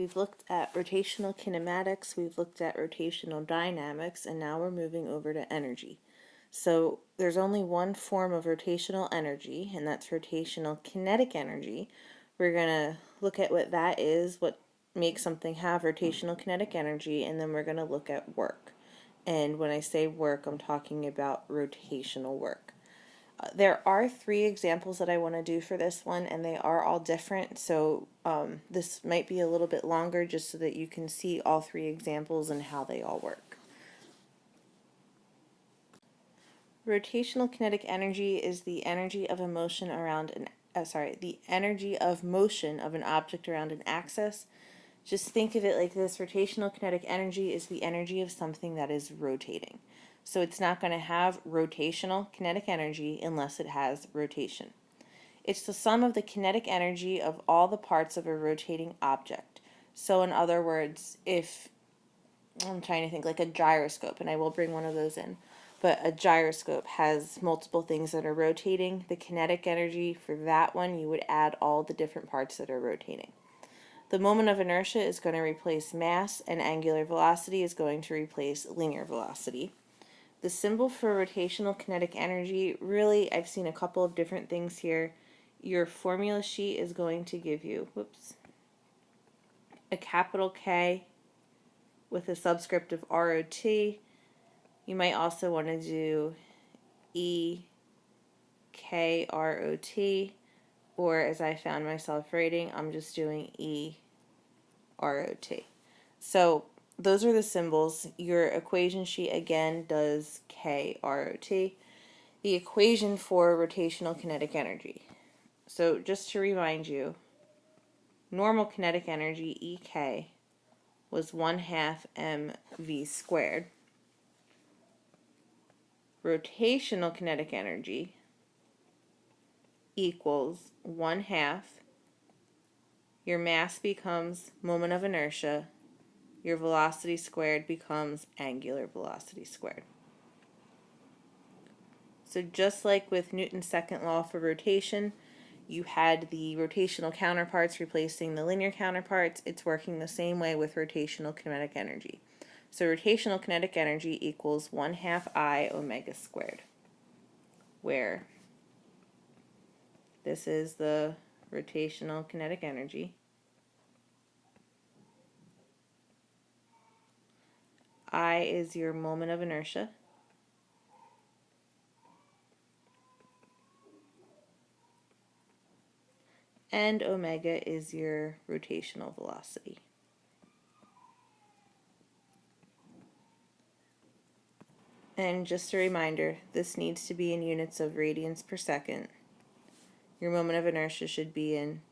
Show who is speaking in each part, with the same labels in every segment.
Speaker 1: We've looked at rotational kinematics, we've looked at rotational dynamics, and now we're moving over to energy. So there's only one form of rotational energy, and that's rotational kinetic energy. We're going to look at what that is, what makes something have rotational kinetic energy, and then we're going to look at work. And when I say work, I'm talking about rotational work. There are 3 examples that I want to do for this one, and they are all different, so this might be a little bit longer just so that you can see all 3 examples and how they all work. Rotational kinetic energy is the energy of a motion around the energy of motion of an object around an axis. Just think of it like this: rotational kinetic energy is the energy of something that is rotating. So it's not going to have rotational kinetic energy unless it has rotation. It's the sum of the kinetic energy of all the parts of a rotating object. So in other words, if I'm trying to think like a gyroscope, and I will bring one of those in, but a gyroscope has multiple things that are rotating. The kinetic energy for that one, you would add all the different parts that are rotating. The moment of inertia is going to replace mass, and angular velocity is going to replace linear velocity. The symbol for rotational kinetic energy, really, I've seen a couple of different things here. Your formula sheet is going to give you, a capital K with a subscript of ROT. You might also want to do EKROT, or as I found myself writing, I'm just doing EROT. So those are the symbols. Your equation sheet again does KROT. The equation for rotational kinetic energy. So just to remind you, normal kinetic energy, EK, was 1/2 mv squared. Rotational kinetic energy equals 1/2. Your mass becomes moment of inertia. Your velocity squared becomes angular velocity squared. So just like with Newton's second law for rotation, you had the rotational counterparts replacing the linear counterparts. It's working the same way with rotational kinetic energy. So rotational kinetic energy equals 1/2 I omega squared, where this is the rotational kinetic energy. I is your moment of inertia. And omega is your rotational velocity. And just a reminder, this needs to be in units of radians per second. Your moment of inertia should be in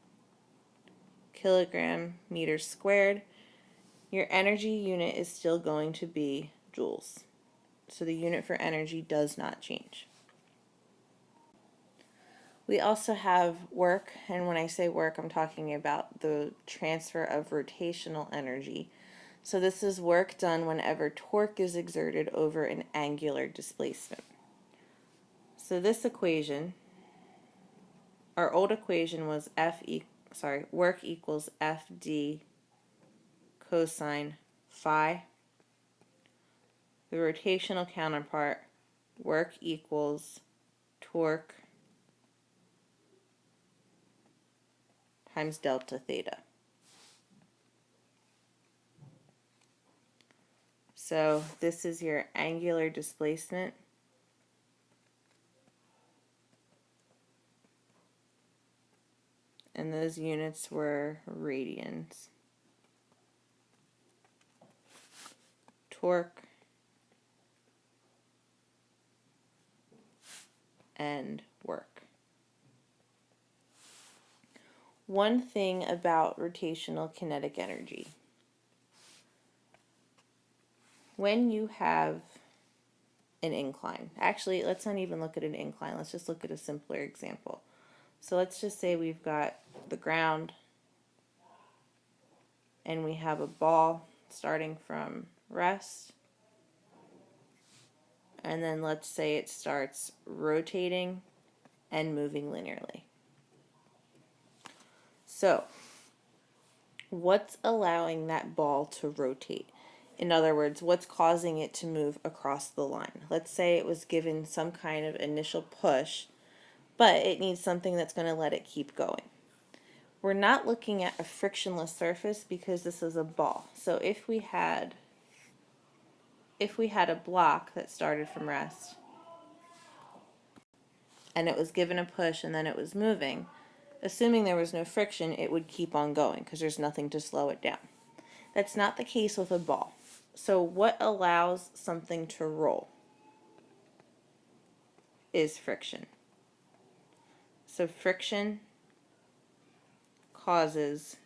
Speaker 1: kilogram meters squared. Your energy unit is still going to be joules. So the unit for energy does not change. We also have work, and when I say work, I'm talking about the transfer of rotational energy. So this is work done whenever torque is exerted over an angular displacement. So this equation, our old equation was work equals FD cosine phi. The rotational counterpart, work equals torque times delta theta. So this is your angular displacement. And those units were radians. Torque and work. One thing about rotational kinetic energy. When you have an incline, actually, let's not even look at an incline. Let's just look at a simpler example. So let's just say we've got the ground and we have a ball starting from rest, and then let's say it starts rotating and moving linearly. So What's allowing that ball to rotate? In other words, what's causing it to move across the line? Let's say it was given some kind of initial push, but it needs something that's going to let it keep going. We're not looking at a frictionless surface because this is a ball. So if we had a block that started from rest and it was given a push and then it was moving, assuming there was no friction, it would keep on going because there's nothing to slow it down. That's not the case with a ball. So what allows something to roll is friction. So friction causes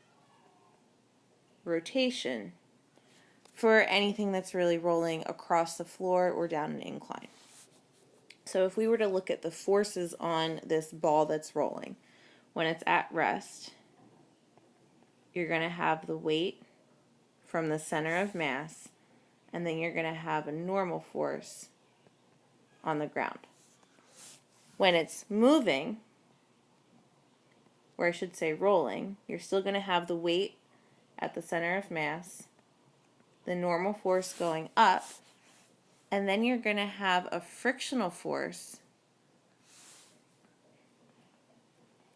Speaker 1: rotation for anything that's really rolling across the floor or down an incline. So if we were to look at the forces on this ball that's rolling, when it's at rest, you're going to have the weight from the center of mass, and then you're going to have a normal force on the ground. When it's moving, or I should say rolling, you're still going to have the weight at the center of mass, the normal force going up, and then you're going to have a frictional force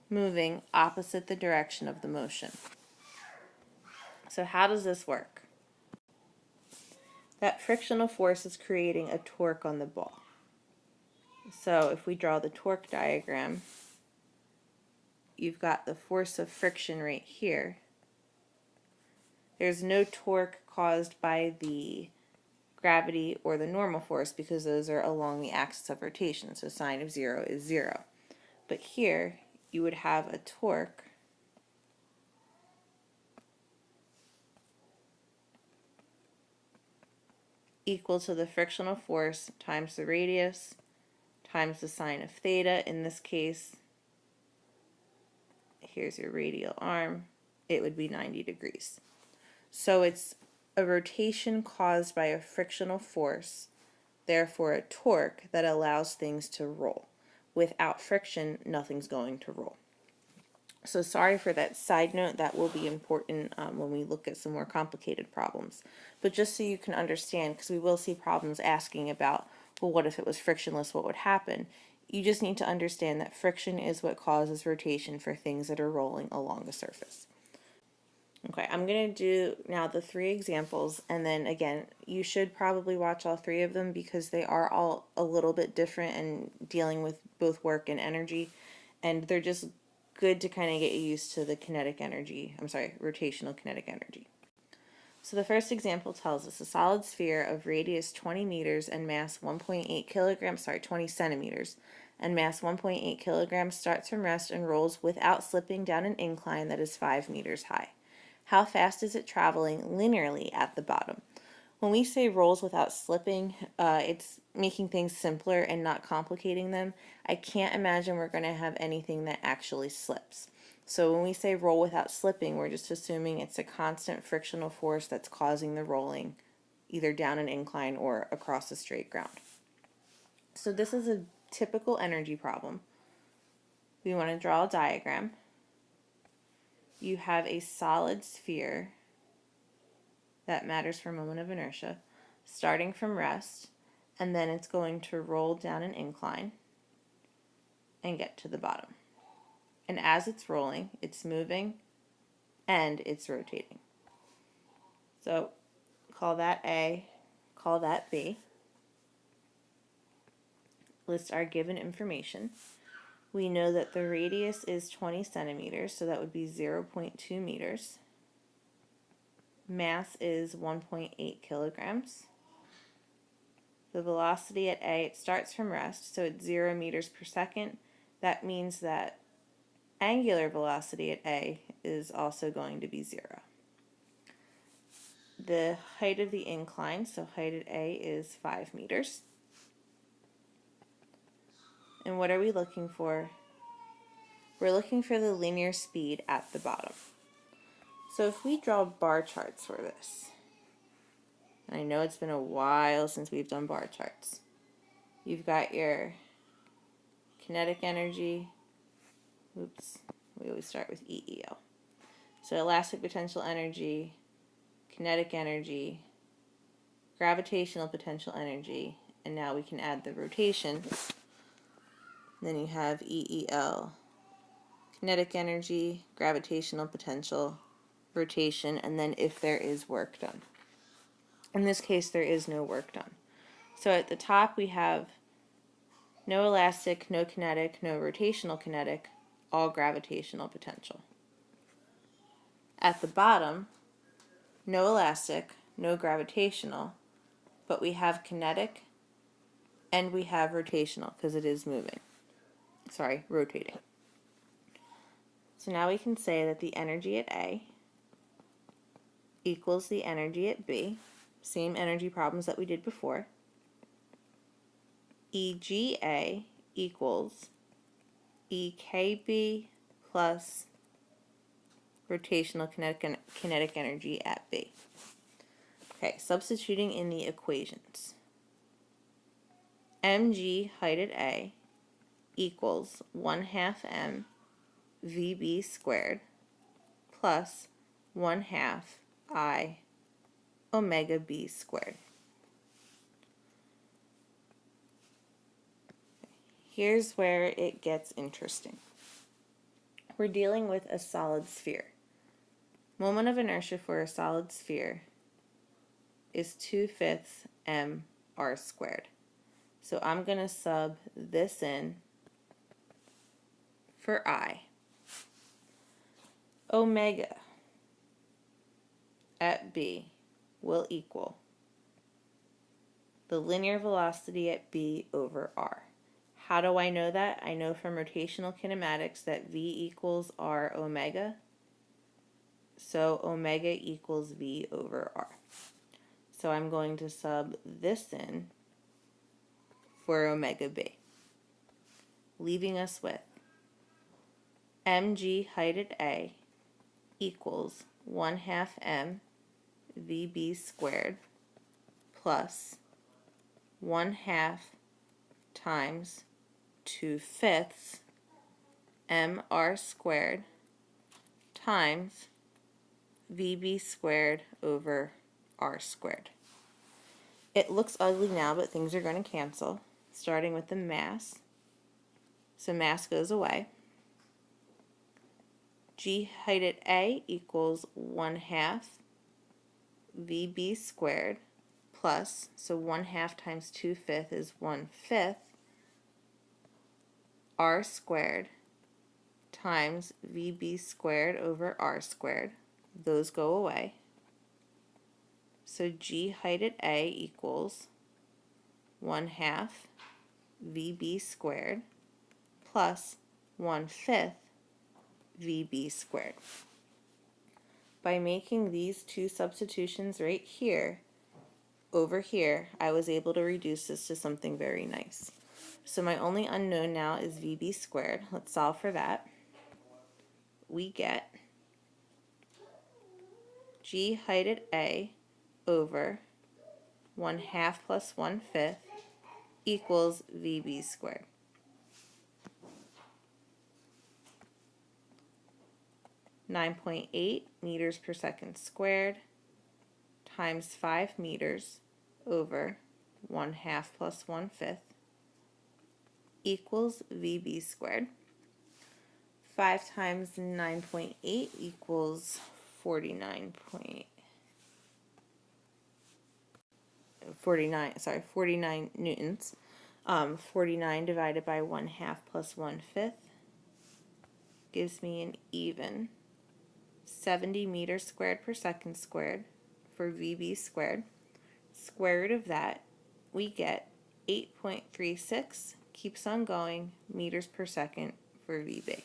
Speaker 1: moving opposite the direction of the motion. So how does this work? That frictional force is creating a torque on the ball. So if we draw the torque diagram, you've got the force of friction right here. There's no torque caused by the gravity or the normal force because those are along the axis of rotation, so sine of 0 is 0. But here you would have a torque equal to the frictional force times the radius times the sine of theta. In this case, here's your radial arm, it would be 90 degrees. So it's a rotation caused by a frictional force, therefore a torque that allows things to roll. Without friction, nothing's going to roll. So sorry for that side note, that will be important when we look at some more complicated problems. But just so you can understand, because we will see problems asking about, well, what if it was frictionless, what would happen? You just need to understand that friction is what causes rotation for things that are rolling along a surface. Okay, I'm going to do now the 3 examples, and then again, you should probably watch all 3 of them because they are all a little bit different and dealing with both work and energy, and they're just good to kind of get you used to the rotational kinetic energy. So the first example tells us a solid sphere of radius 20 meters and mass 1.8 kilograms, 20 centimeters, and mass 1.8 kilograms starts from rest and rolls without slipping down an incline that is 5 meters high. How fast is it traveling linearly at the bottom? When we say rolls without slipping, it's making things simpler and not complicating them. I can't imagine we're going to have anything that actually slips. So when we say roll without slipping, we're just assuming it's a constant frictional force that's causing the rolling, either down an incline or across a straight ground. So this is a typical energy problem. We want to draw a diagram. You have a solid sphere that matters for moment of inertia, starting from rest, and then it's going to roll down an incline and get to the bottom. And as it's rolling, it's moving and it's rotating. So call that A, call that B. List our given information. We know that the radius is 20 centimeters, so that would be 0.2 meters. Mass is 1.8 kilograms. The velocity at A, it starts from rest, so it's 0 meters per second. That means that angular velocity at A is also going to be 0. The height of the incline, so height at A is 5 meters. And what are we looking for? We're looking for the linear speed at the bottom. So if we draw bar charts for this, and I know it's been a while since we've done bar charts. You've got your kinetic energy. Oops, we always start with EEO. So elastic potential energy, kinetic energy, gravitational potential energy, and now we can add the rotation. Then you have EEL, kinetic energy, gravitational potential, rotation, and then if there is work done. In this case, there is no work done. So at the top we have no elastic, no kinetic, no rotational kinetic, all gravitational potential. At the bottom, no elastic, no gravitational, but we have kinetic and we have rotational because it is moving. Sorry, rotating. So now we can say that the energy at A equals the energy at B, same energy problems that we did before. EGA equals EKB plus rotational kinetic energy at B. Okay, substituting in the equations. mg height at A equals 1/2 m VB squared plus 1/2 I omega B squared. Here's where it gets interesting. We're dealing with a solid sphere. Moment of inertia for a solid sphere is 2/5 mr squared. So I'm going to sub this in for I. Omega at B will equal the linear velocity at B over r. How do I know that? I know from rotational kinematics that V equals r omega. So omega equals V over r. So I'm going to sub this in for omega B, leaving us with mg height at A equals 1/2 m VB squared plus 1/2 times 2/5 mr squared times VB squared over r squared. It looks ugly now, but things are going to cancel, starting with the mass. So mass goes away. G height at A equals 1/2 VB squared plus, so 1/2 times 2/5 is 1/5 r squared times VB squared over r squared. Those go away. So G height at A equals 1/2 VB squared plus 1/5 VB squared. By making these two substitutions right here, over here, I was able to reduce this to something very nice. So my only unknown now is VB squared. Let's solve for that. We get G height at A over 1/2 plus 1/5 equals VB squared. .8 meters per second squared times 5 meters over 1/2 plus 1/5 equals VB squared. 5 times 9.8 equals 49 newtons. 49 divided by 1/2 plus 1/5 gives me an even 70 meters squared per second squared for VB squared. Square root of that, we get 8.36, keeps on going, meters per second for VB.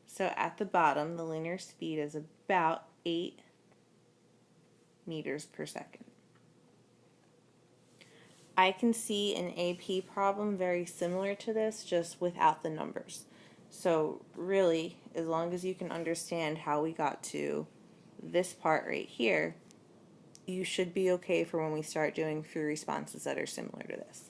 Speaker 1: So at the bottom, the linear speed is about 8 meters per second. I can see an AP problem very similar to this, just without the numbers. So really, as long as you can understand how we got to this part right here, you should be okay for when we start doing free responses that are similar to this.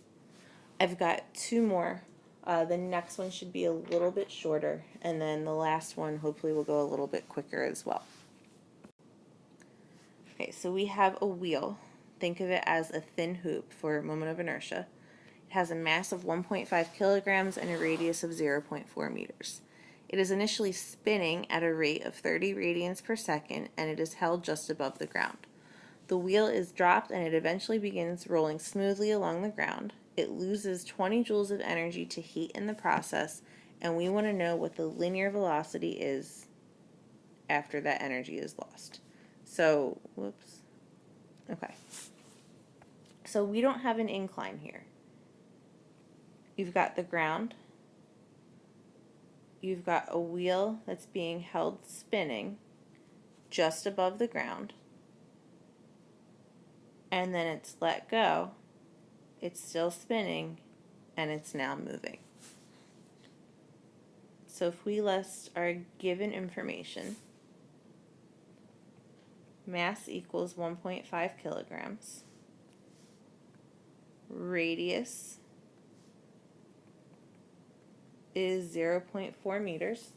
Speaker 1: I've got two more The next one should be a little bit shorter, and then the last one hopefully will go a little bit quicker as well. Okay, so we have a wheel. Think of it as a thin hoop for moment of inertia. It has a mass of 1.5 kilograms and a radius of 0.4 meters. It is initially spinning at a rate of 30 radians per second, and it is held just above the ground. The wheel is dropped and it eventually begins rolling smoothly along the ground. It loses 20 joules of energy to heat in the process, and we want to know what the linear velocity is after that energy is lost. So, whoops. Okay. So we don't have an incline here. You've got the ground. You've got a wheel that's being held spinning just above the ground. And then it's let go. It's still spinning, and it's now moving. So if we list our given information, mass equals 1.5 kilograms, radius is 0.4 meters,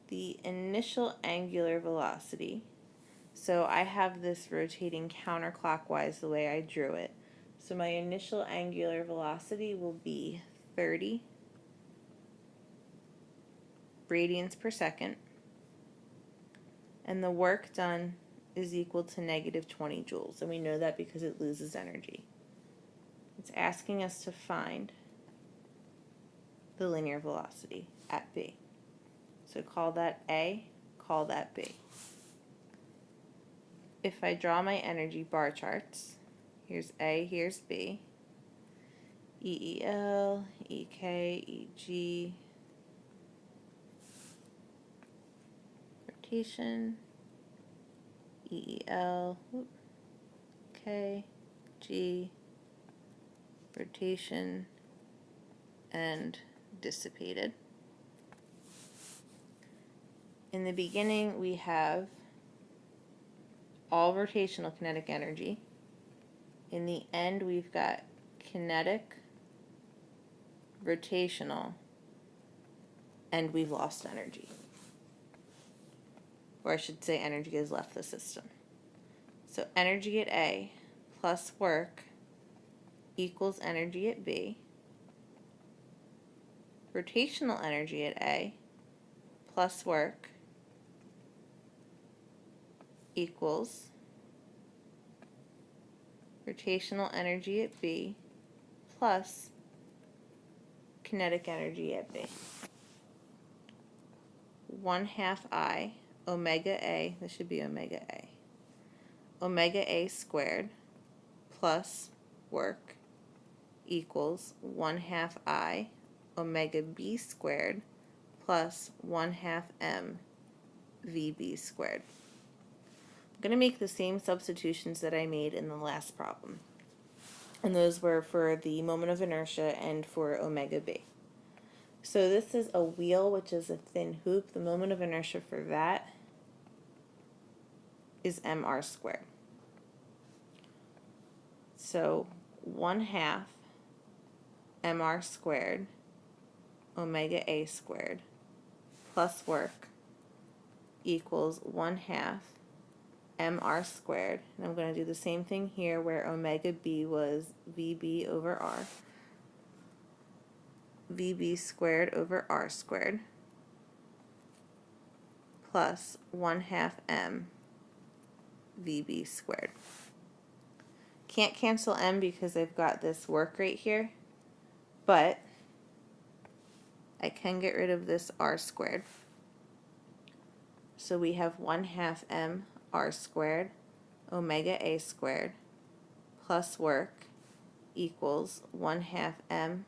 Speaker 1: the initial angular velocity, so I have this rotating counterclockwise the way I drew it, so my initial angular velocity will be 30 radians per second, and the work done is equal to negative 20 joules, and we know that because it loses energy. It's asking us to find the linear velocity at B. So call that A, call that B. If I draw my energy bar charts, here's A, here's B, EEL, EK, EG, rotation, EEL, K, G, rotation, and dissipated. In the beginning, we have all rotational kinetic energy. In the end, we've got kinetic, rotational, and we've lost energy. Or I should say energy has left the system. So energy at A plus work equals energy at B. Rotational energy at A plus work equals rotational energy at B plus kinetic energy at B. 1/2 I omega A, this should be omega A, omega A squared plus work equals 1/2 I omega B squared plus 1/2 M VB squared. I'm going to make the same substitutions that I made in the last problem. And those were for the moment of inertia and for omega B. So this is a wheel, which is a thin hoop. The moment of inertia for that is mr squared. So 1/2 mr squared omega A squared plus work equals 1/2 mr squared, and I'm going to do the same thing here where omega B was VB over R, VB squared over R squared plus 1/2 M VB squared. Can't cancel M because I've got this work right here, but I can get rid of this R squared. So we have 1/2 M R squared omega A squared plus work equals 1/2 M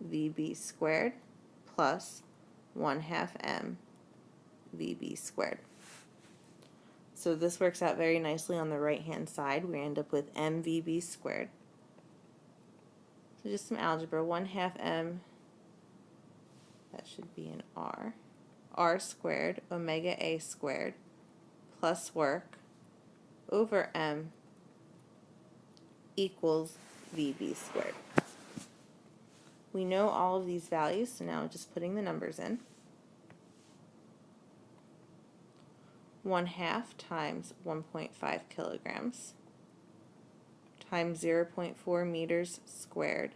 Speaker 1: VB squared plus 1/2 M VB squared. So this works out very nicely on the right hand side. We end up with MVB squared. So just some algebra, 1/2 M, that should be an R squared omega A squared plus work over M equals VB squared. We know all of these values, so now just putting the numbers in. 1/2 times 1.5 kilograms times 0.4 meters squared,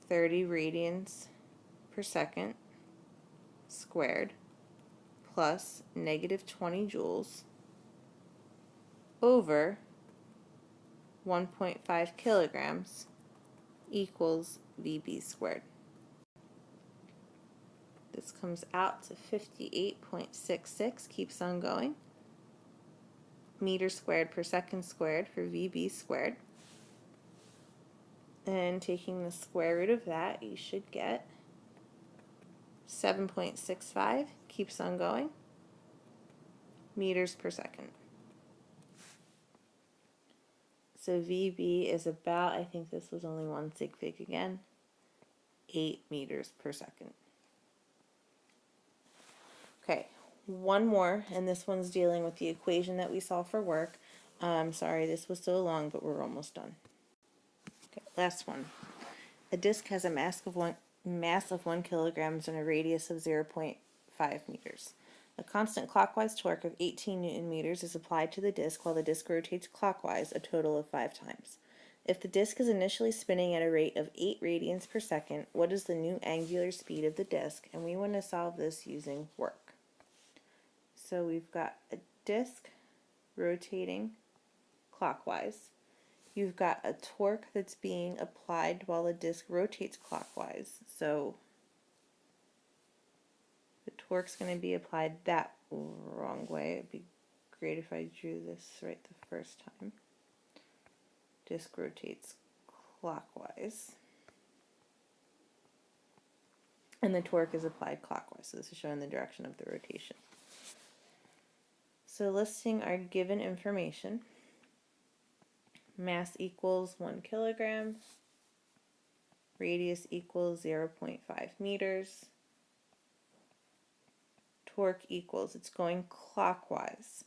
Speaker 1: 30 radians per second squared, plus negative 20 joules over 1.5 kilograms equals VB squared. This comes out to 58.66, keeps on going, meters squared per second squared for VB squared. And taking the square root of that, you should get 7.65, keeps on going, meters per second. So VB is about, I think this was only one sig fig again, 8 meters per second. Okay, one more, and this one's dealing with the equation that we saw for work. Sorry, this was so long, but we're almost done. Okay, last one. A disk has a mass of 1 kilograms and a radius of 0.5 meters. A constant clockwise torque of 18 Newton meters is applied to the disk while the disk rotates clockwise a total of 5 times. If the disk is initially spinning at a rate of 8 radians per second, what is the new angular speed of the disk? And we want to solve this using work. So we've got a disk rotating clockwise. You've got a torque that's being applied while the disk rotates clockwise. So the torque's going to be applied that wrong way. It'd be great if I drew this right the first time. Disk rotates clockwise. And the torque is applied clockwise. So this is showing the direction of the rotation. So listing our given information. Mass equals 1 kilogram. Radius equals 0.5 meters. Torque equals, it's going clockwise,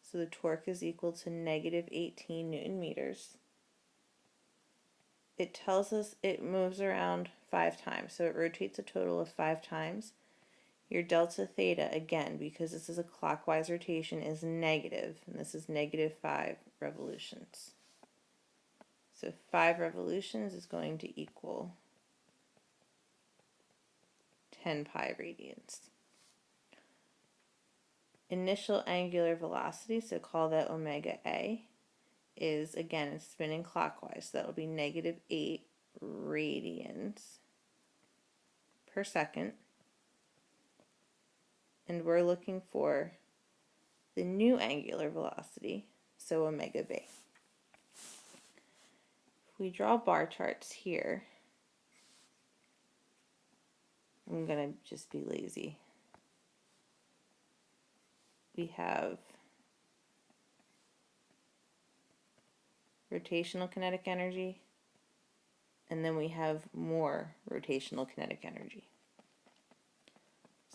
Speaker 1: so the torque is equal to negative 18 Newton meters. It tells us it moves around 5 times, so it rotates a total of 5 times. Your delta theta, again, because this is a clockwise rotation, is negative, and this is negative 5 revolutions. So 5 revolutions is going to equal 10 pi radians. Initial angular velocity, so call that omega A, is, again, it's spinning clockwise, so that will be negative 8 radians per second. And we're looking for the new angular velocity, so omega B. If we draw bar charts here, I'm going to just be lazy. We have rotational kinetic energy, and then we have more rotational kinetic energy.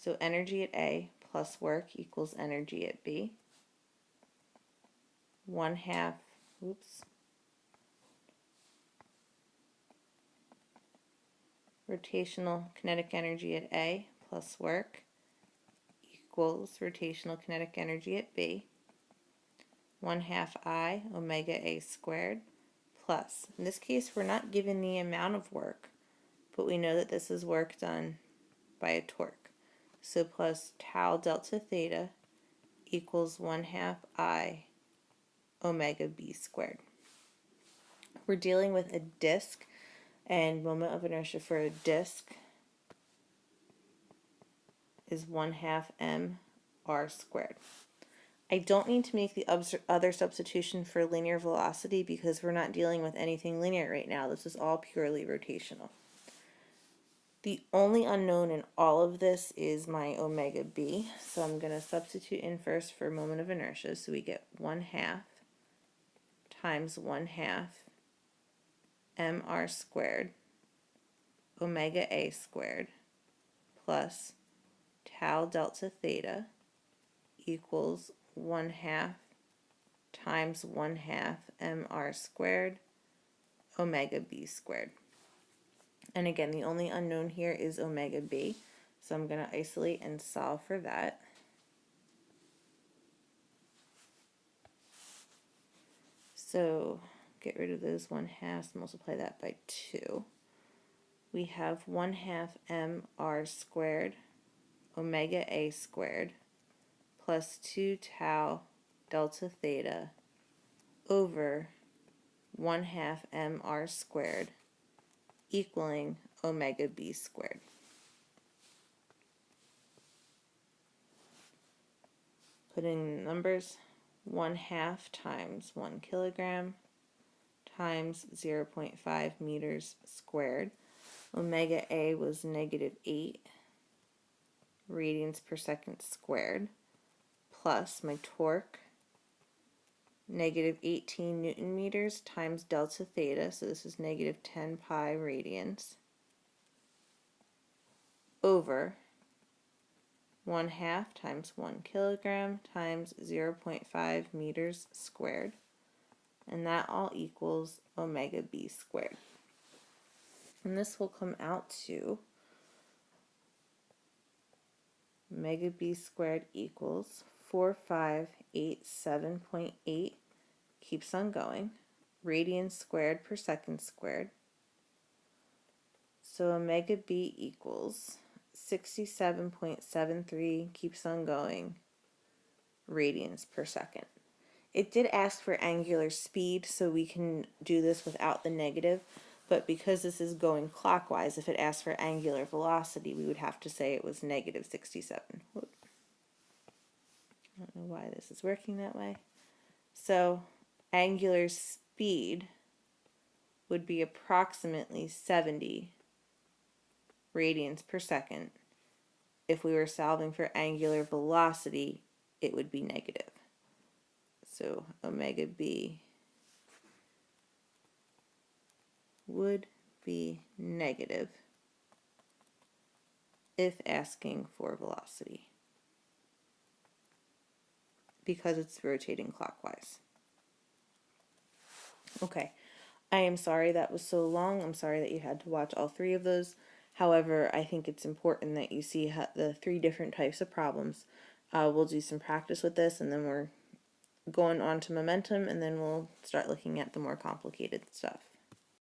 Speaker 1: So energy at A plus work equals energy at B. 1/2, rotational kinetic energy at A plus work equals rotational kinetic energy at B. 1/2 I omega A squared plus, in this case we're not given the amount of work, but we know that this is work done by a torque. So plus tau delta theta equals 1/2 I omega B squared. We're dealing with a disk, and moment of inertia for a disk is 1/2 m r squared. I don't need to make the other substitution for linear velocity because we're not dealing with anything linear right now. This is all purely rotational. The only unknown in all of this is my omega b, so I'm going to substitute in first for moment of inertia, so we get 1/2 times 1/2 mr squared omega a squared plus tau delta theta equals 1/2 times 1/2 mr squared omega b squared. And again, the only unknown here is omega b. So I'm going to isolate and solve for that. So get rid of those 1/2, multiply that by 2. We have 1/2 mr squared omega a squared plus 2 tau delta theta over 1/2 mr squared equaling omega b squared. Put in numbers, 1/2 times 1 kilogram times 0.5 meters squared. Omega a was -8 radians per second squared, plus my torque, -18 Newton meters times delta theta, so this is -10 pi radians, over 1/2 times 1 kilogram times 0.5 meters squared, and that all equals omega b squared. And this will come out to omega b squared equals 4587.8, keeps on going, radians squared per second squared. So omega b equals 67.73, keeps on going, radians per second. It did ask for angular speed, so we can do this without the negative, but because this is going clockwise, if it asked for angular velocity, we would have to say it was -67. I don't know why this is working that way. So angular speed would be approximately 70 radians per second. If we were solving for angular velocity, it would be negative. So omega b would be negative if asking for velocity, because it's rotating clockwise. Okay, I am sorry that was so long. I'm sorry that you had to watch all 3 of those. However, I think it's important that you see the 3 different types of problems. We'll do some practice with this, and then we're going on to momentum, and then we'll start looking at the more complicated stuff.